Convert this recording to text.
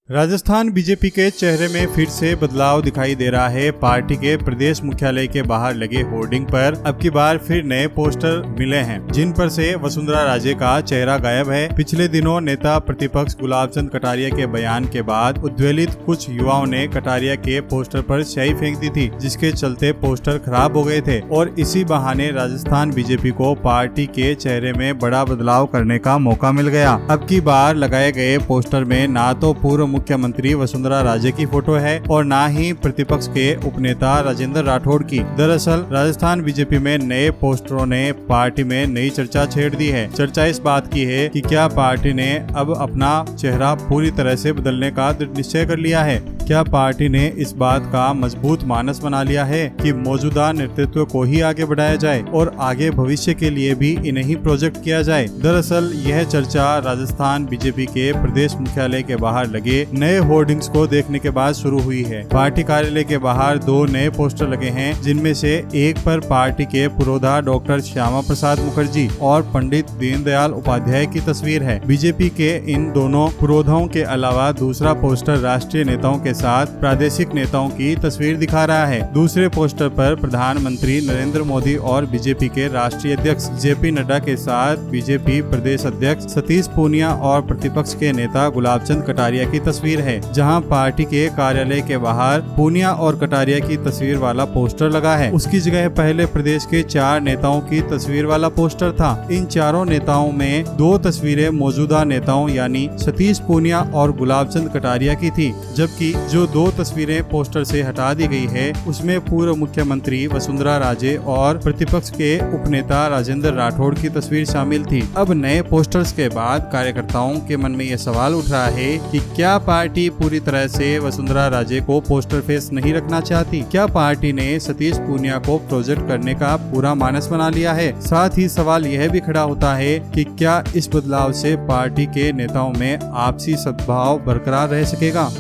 Rajasthan BJP के चेहरे में फिर से बदलाव दिखाई दे रहा है। पार्टी के प्रदेश मुख्यालय के बाहर लगे होर्डिंग पर अब की बार फिर नए पोस्टर मिले हैं, जिन पर से वसुंधरा राजे का चेहरा गायब है। पिछले दिनों नेता प्रतिपक्ष गुलाब चंद कटारिया के बयान के बाद उद्वेलित कुछ युवाओं ने कटारिया के पोस्टर पर स्याही फेंक दी थी, जिसके चलते पोस्टर खराब हो गए थे और इसी बहाने राजस्थान बीजेपी को पार्टी के चेहरे में बड़ा बदलाव करने का मौका मिल गया। अब की बार लगाए गए पोस्टर में ना तो पूर्व मुख्यमंत्री वसुंधरा राजे की फोटो है और ना ही प्रतिपक्ष के उपनेता राजेंद्र राठौड़ की। दरअसल राजस्थान बीजेपी में नए पोस्टरों ने पार्टी में नई चर्चा छेड़ दी है। चर्चा इस बात की है कि क्या पार्टी ने अब अपना चेहरा पूरी तरह से बदलने का दृढ़ निश्चय कर लिया है। क्या पार्टी ने इस बात का मजबूत मानस बना लिया है कि मौजूदा नेतृत्व को ही आगे बढ़ाया जाए और आगे भविष्य के लिए भी इन्हें ही प्रोजेक्ट किया जाए। दरअसल यह चर्चा राजस्थान बीजेपी के प्रदेश मुख्यालय के बाहर लगे नए होर्डिंग्स को देखने के बाद शुरू हुई है। पार्टी कार्यालय के बाहर 2 नए पोस्टर लगे हैं, जिनमें से एक पर पार्टी के पुरोधा डॉक्टर श्यामा प्रसाद मुखर्जी और पंडित दीनदयाल उपाध्याय की तस्वीर है। बीजेपी के इन दोनों पुरोधाओं के अलावा दूसरा पोस्टर राष्ट्रीय नेताओं के साथ प्रादेशिक नेताओं की तस्वीर दिखा रहा है। दूसरे पोस्टर पर प्रधानमंत्री नरेंद्र मोदी और बीजेपी के राष्ट्रीय अध्यक्ष जेपी नड्डा के साथ बीजेपी प्रदेश अध्यक्ष सतीश पूनिया और प्रतिपक्ष के नेता गुलाब चंद कटारिया की तस्वीर है। जहां पार्टी के कार्यालय के बाहर पूनिया और कटारिया की तस्वीर वाला पोस्टर लगा है, उसकी जगह पहले प्रदेश के 4 नेताओं की तस्वीर वाला पोस्टर था। इन चारों नेताओं में 2 तस्वीरें मौजूदा नेताओं यानी सतीश पूनिया और गुलाब चंद कटारिया की थी, जबकि जो 2 तस्वीरें पोस्टर से हटा दी गई है उसमें पूर्व मुख्यमंत्री वसुंधरा राजे और प्रतिपक्ष के उपनेता राजेंद्र राठौड़ की तस्वीर शामिल थी। अब नए पोस्टर्स के बाद कार्यकर्ताओं के मन में यह सवाल उठ रहा है कि क्या पार्टी पूरी तरह से वसुंधरा राजे को पोस्टर फेस नहीं रखना चाहती? क्या पार्टी ने सतीश पूनिया को प्रोजेक्ट करने का पूरा मानस बना लिया है? साथ ही सवाल यह भी खड़ा होता है कि क्या इस बदलाव से पार्टी के नेताओं में आपसी सद्भाव बरकरार रह सकेगा?